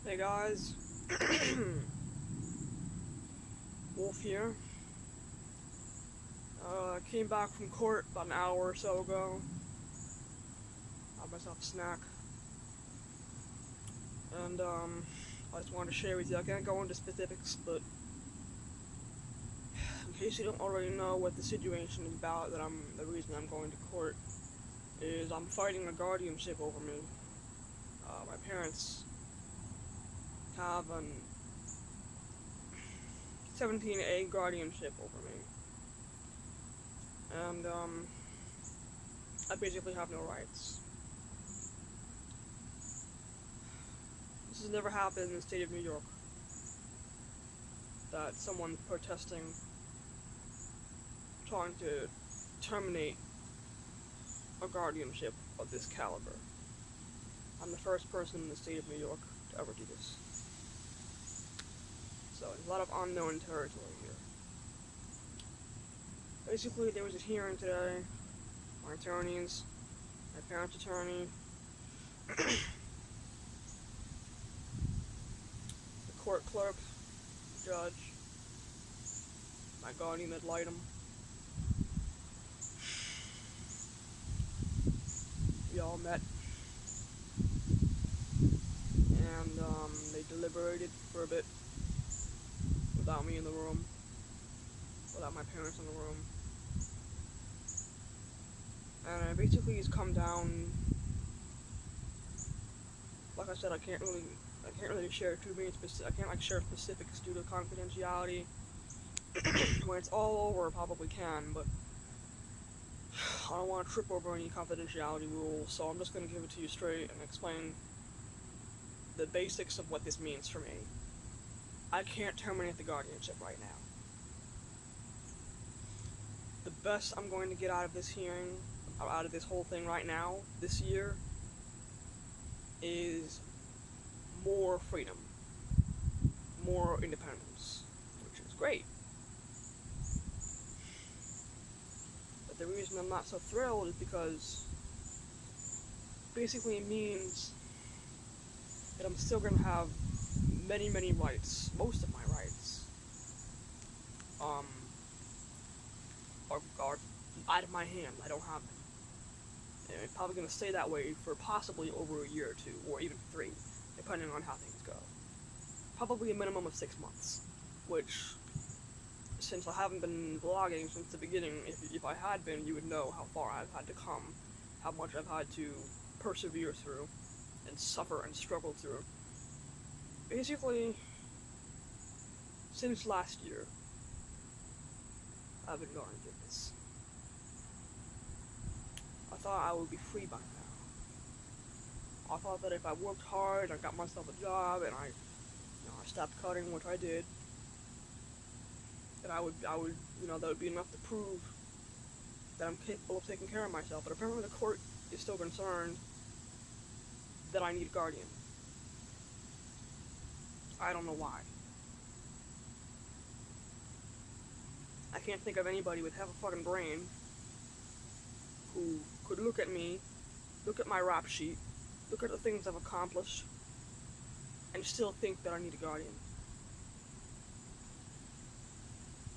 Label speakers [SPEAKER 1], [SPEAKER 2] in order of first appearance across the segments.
[SPEAKER 1] Hey guys, Wolf here. Came back from court about an hour or so ago. Had myself a snack. And, I just wanted to share with you. I can't go into specifics, but in case you don't already know what the situation is about, the reason I'm going to court is I'm fighting a guardianship over me. My parents have an 17A guardianship over me. And, I basically have no rights. This has never happened in the state of New York. That someone protesting, trying to terminate a guardianship of this caliber. I'm the first person in the state of New York to ever do this. So, there's a lot of unknown territory here. Basically, there was a hearing today. My attorneys, my parents' attorney, the court clerk, the judge, my guardian ad litem. We all met, and they deliberated for a bit without me in the room, without my parents in the room. And basically he's come down. Like I said, I can't really share too many specific. I can't share specifics due to confidentiality. When it's all over, I probably can, but I don't want to trip over any confidentiality rules, so I'm just going to give it to you straight and explain the basics of what this means for me. I can't terminate the guardianship right now. The best I'm going to get out of this hearing, out of this whole thing right now, this year, is more freedom, more independence, which is great. But the reason I'm not so thrilled is because basically it means that I'm still going to have many rights, most of my rights, are out of my hand. I don't have them. And it's probably going to stay that way for possibly over a year or two, or even 3, depending on how things go. Probably a minimum of 6 months, which, since I haven't been vlogging since the beginning, if I had been, you would know how far I've had to come, how much I've had to persevere through, and suffer and struggle through. Basically, since last year, I've been going through this. I thought I would be free by now. I thought that if I worked hard, I got myself a job, and I stopped cutting, which I did, that I would, that would be enough to prove that I'm capable of taking care of myself. But apparently the court is still concerned that I need a guardian. I don't know why. I can't think of anybody with half a fucking brain who could look at me, look at my rap sheet, look at the things I've accomplished, and still think that I need a guardian.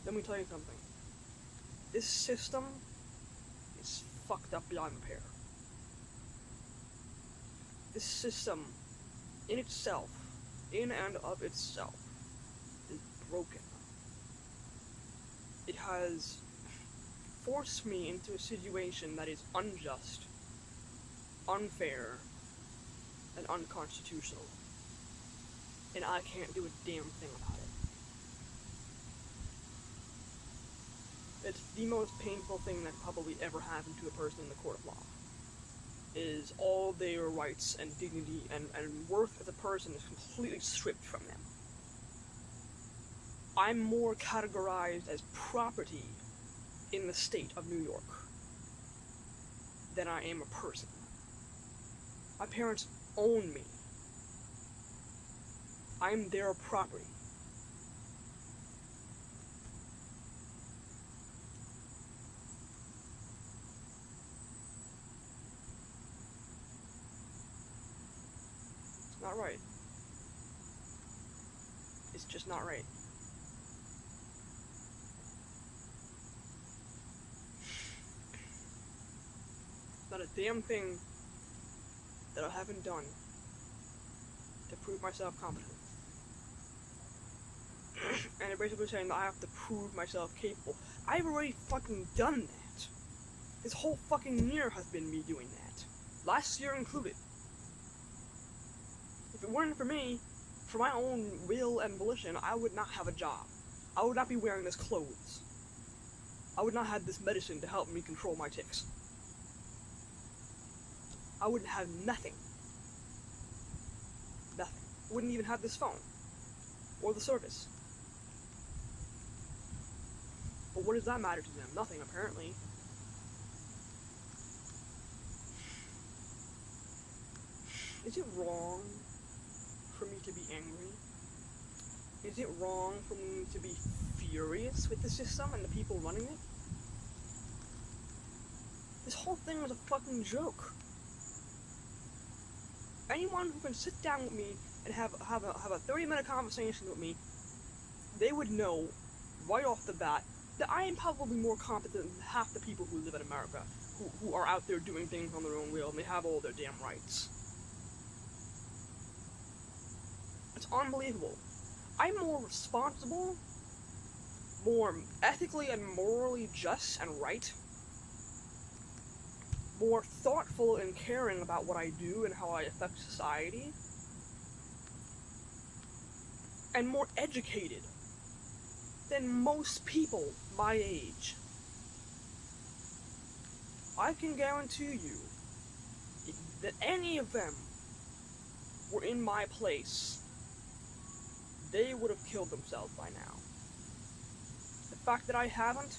[SPEAKER 1] Let me tell you something. This system is fucked up beyond repair. This system, in itself, in and of itself, is broken. It has forced me into a situation that is unjust, unfair, and unconstitutional. And I can't do a damn thing about it. It's the most painful thing that probably ever happened to a person in the court of law. Is all their rights and dignity and worth as a person is completely stripped from them. I'm more categorized as property in the state of New York than I am a person. My parents own me. I'm their property. It's not right. It's just not right. Not a damn thing that I haven't done to prove myself competent. And they're basically saying that I have to prove myself capable. I've already fucking done that. This whole fucking year has been me doing that. Last year included. If it weren't for me, for my own will and volition, I would not have a job. I would not be wearing this clothes. I would not have this medicine to help me control my tics. I wouldn't have nothing. Nothing. Wouldn't even have this phone. Or the service. But what does that matter to them? Nothing, apparently. Is it wrong for me to be angry? Is it wrong for me to be furious with the system and the people running it? This whole thing was a fucking joke. Anyone who can sit down with me and have a 30-minute conversation with me, they would know right off the bat that I am probably more competent than half the people who live in America, who are out there doing things on their own will, and they have all their damn rights. It's unbelievable. I'm more responsible, more ethically and morally just and right, more thoughtful and caring about what I do and how I affect society, and more educated than most people my age. I can guarantee you that any of them were in my place, they would have killed themselves by now. The fact that I haven't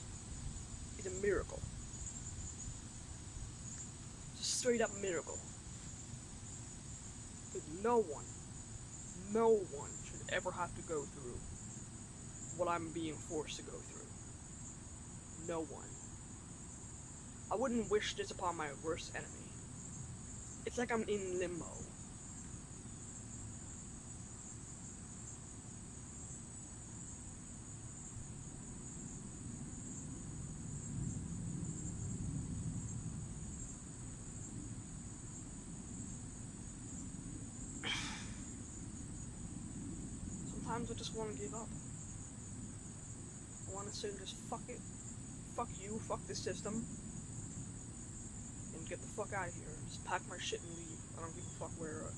[SPEAKER 1] is a miracle. It's a straight up miracle. Because no one should ever have to go through what I'm being forced to go through. No one. I wouldn't wish this upon my worst enemy. It's like I'm in limbo. Sometimes I just want to give up. I want to say just fuck it. Fuck you, fuck this system. And get the fuck out of here. Just pack my shit and leave. I don't give a fuck where.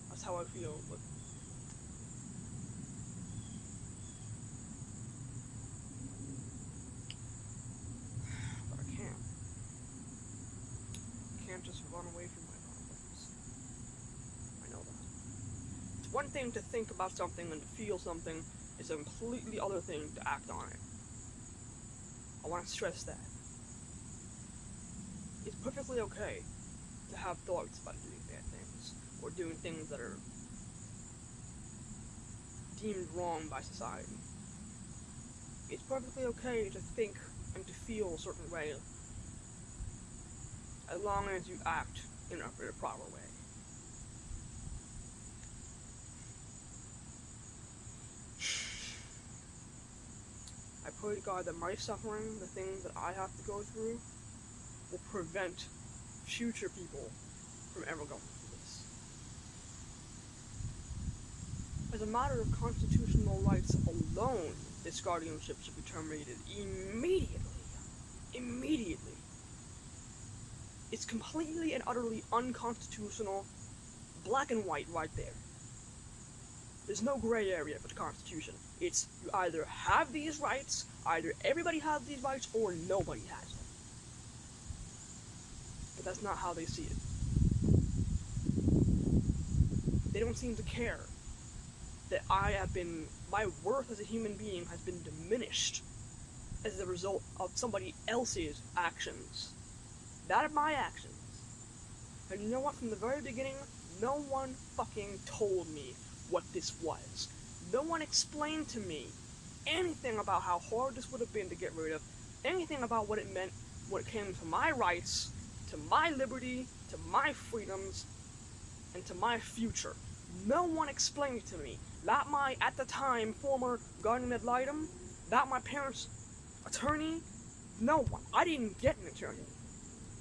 [SPEAKER 1] That's how I feel, but. But I can't. I can't just run away from my problems. I know that. It's one thing to think about something and to feel something. It's a completely other thing to act on it. I want to stress that. It's perfectly okay to have thoughts about doing bad things, or doing things that are deemed wrong by society. It's perfectly okay to think and to feel a certain way, as long as you act in a proper way. I pray to God that my suffering, the things that I have to go through, will prevent future people from ever going through this. As a matter of constitutional rights alone, this guardianship should be terminated immediately. Immediately. It's completely and utterly unconstitutional, black and white right there. There's no gray area for the Constitution. It's you either have these rights, either everybody has these rights, or nobody has them. But that's not how they see it. They don't seem to care that my worth as a human being has been diminished as a result of somebody else's actions. Not my actions. And you know what? From the very beginning, no one fucking told me what this was. No one explained to me anything about how hard this would have been to get rid of, anything about what it meant when it came to my rights, to my liberty, to my freedoms, and to my future. No one explained it to me. that my, at the time, former guardian ad litem, that my parents' attorney, no, I didn't get an attorney.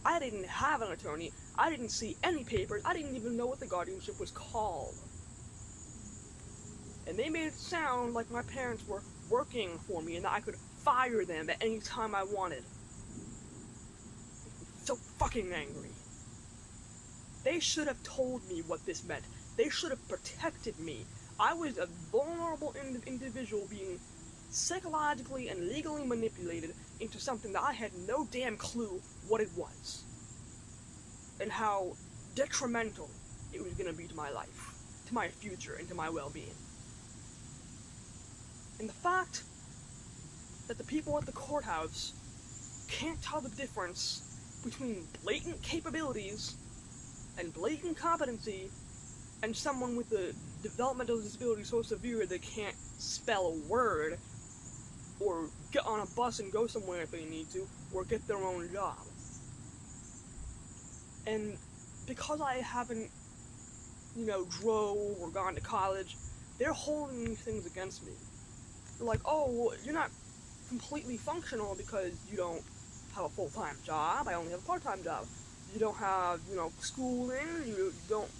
[SPEAKER 1] I didn't have an attorney. I didn't see any papers. I didn't even know what the guardianship was called. And they made it sound like my parents were working for me and that I could fire them at any time I wanted. So fucking angry. They should have told me what this meant. They should have protected me. I was a vulnerable individual being psychologically and legally manipulated into something that I had no damn clue what it was. And how detrimental it was going to be to my life, to my future, and to my well-being. And the fact that the people at the courthouse can't tell the difference between blatant capabilities and blatant competency and someone with a developmental disability so severe they can't spell a word or get on a bus and go somewhere if they need to, or get their own job. And because I haven't, drove or gone to college, they're holding these things against me. They're like, oh, well, you're not completely functional because you don't have a full-time job. I only have a part-time job. You don't have, schooling. You don't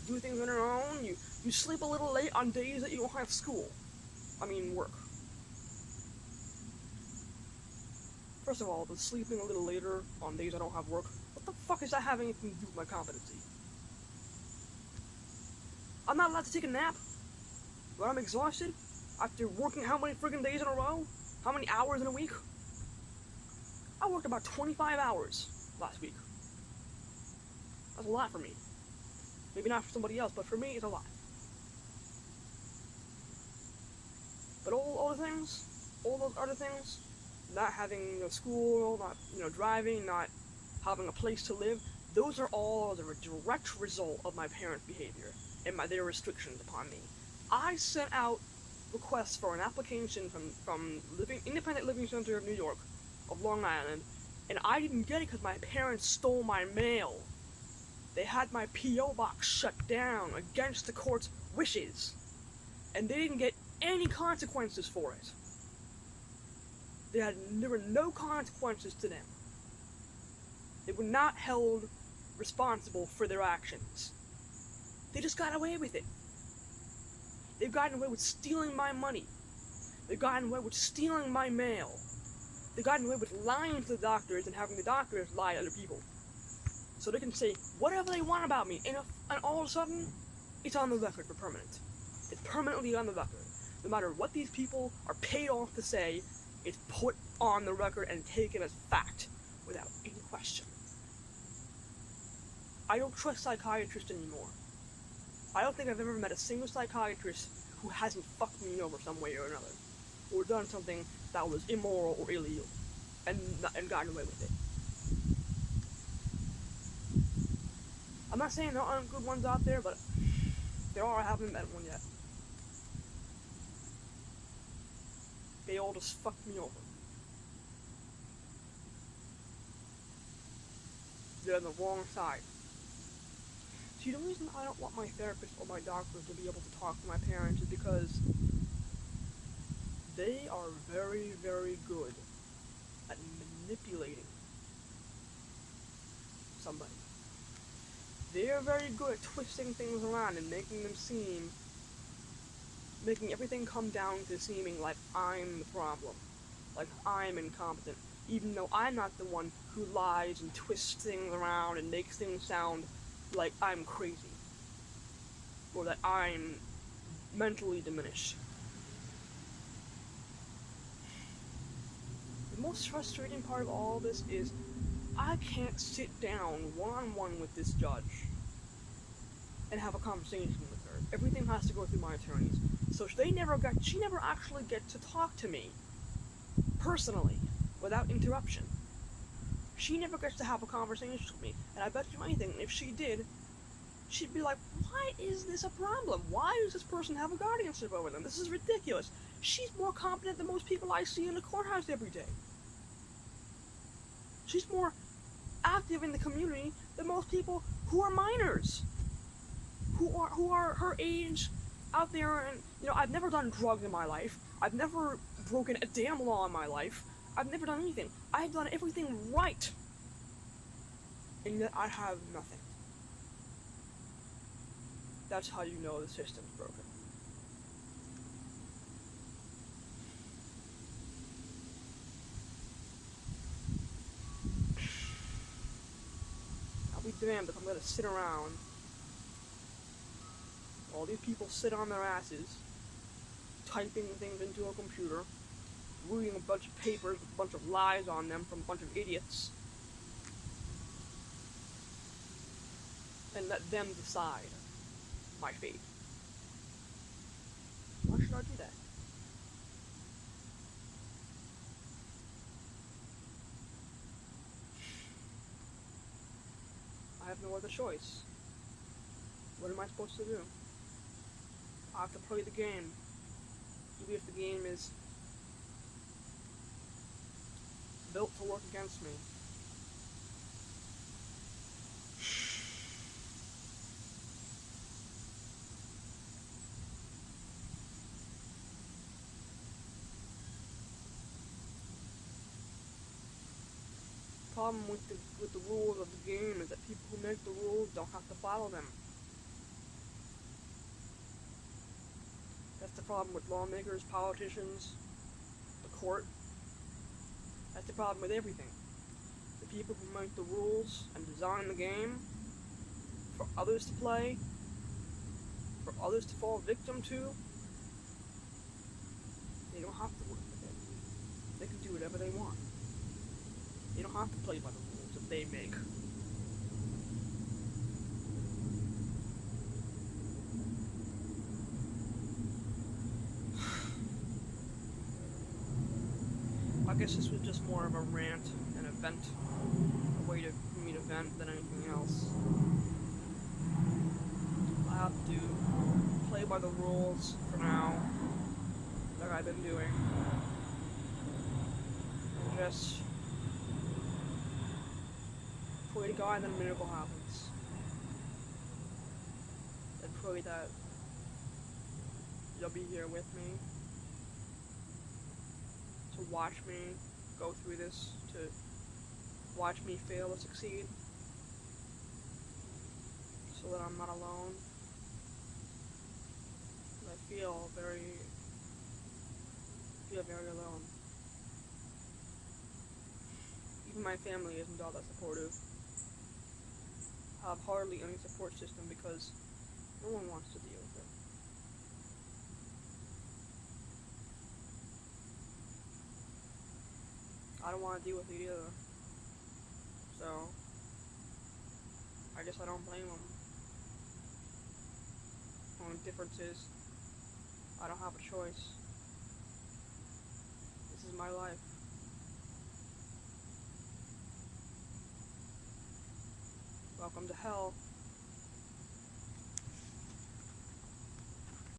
[SPEAKER 1] do things on your own. You sleep a little late on days that you don't have school. Work. First of all, the sleeping a little later on days I don't have work, what the fuck is that having anything to do with my competency? I'm not allowed to take a nap when I'm exhausted after working how many friggin' days in a row? How many hours in a week? I worked about 25 hours last week. That's a lot for me. Maybe not for somebody else, but for me, it's a lot. But all those other things, not having school, not driving, not having a place to live, those are all the direct result of my parents' behavior and their restrictions upon me. I sent out requests for an application from Independent Living Center of New York, of Long Island, and I didn't get it because my parents stole my mail. They had my P.O. box shut down against the court's wishes, and they didn't get any consequences for it. There were no consequences to them. They were not held responsible for their actions. They just got away with it. They've gotten away with stealing my money. They've gotten away with stealing my mail. They've gotten away with lying to the doctors and having the doctors lie to other people. So they can say whatever they want about me, and all of a sudden, it's on the record for permanent. It's permanently on the record. No matter what these people are paid off to say, it's put on the record and taken as fact, without any question. I don't trust psychiatrists anymore. I don't think I've ever met a single psychiatrist who hasn't fucked me over some way or another, or done something that was immoral or illegal, and gotten away with it. I'm not saying there aren't good ones out there, but there are. I haven't met one yet. They all just fucked me over. They're on the wrong side. See, the reason I don't want my therapist or my doctor to be able to talk to my parents is because they are very, very good at manipulating somebody. They are very good at twisting things around and making everything come down to seeming like I'm the problem, like I'm incompetent, even though I'm not the one who lies and twists things around and makes things sound like I'm crazy, or that I'm mentally diminished. The most frustrating part of all this is I can't sit down one-on-one with this judge and have a conversation with her. Everything has to go through my attorneys. So she never actually get to talk to me personally without interruption. She never gets to have a conversation with me, and I bet you anything, if she did, she'd be like, why is this a problem? Why does this person have a guardianship over them? This is ridiculous. She's more competent than most people I see in the courthouse every day. She's more active in the community than most people who are minors, who are her age out there and, I've never done drugs in my life. I've never broken a damn law in my life. I've never done anything. I've done everything right. And yet I have nothing. That's how you know the system's broken. I'll be damned if I'm gonna sit around while these people sit on their asses, typing things into a computer, reading a bunch of papers with a bunch of lies on them from a bunch of idiots, and let them decide my fate. Why should I do that? I have no other choice. What am I supposed to do? I have to play the game, even if the game is built to work against me. The problem with the rules of the game is that people who make the rules don't have to follow them. That's the problem with lawmakers, politicians, the court. That's the problem with everything. The people who make the rules and design the game for others to play, for others to fall victim to, they don't have to work with it. They can do whatever they want. They don't have to play by the rules that they make. I guess this was just more of a rant, an event, a way for me to vent than anything else. I have to play by the rules for now, like I've been doing, and just pray to God that a miracle happens, and pray that you'll be here with me, to watch me go through this, to watch me fail or succeed, so that I'm not alone. I feel very alone. Even my family isn't all that supportive. I have hardly any support system because no one wants to deal with it. I don't want to deal with it either. So, I guess I don't blame them. The only difference is, I don't have a choice. This is my life. Welcome to hell.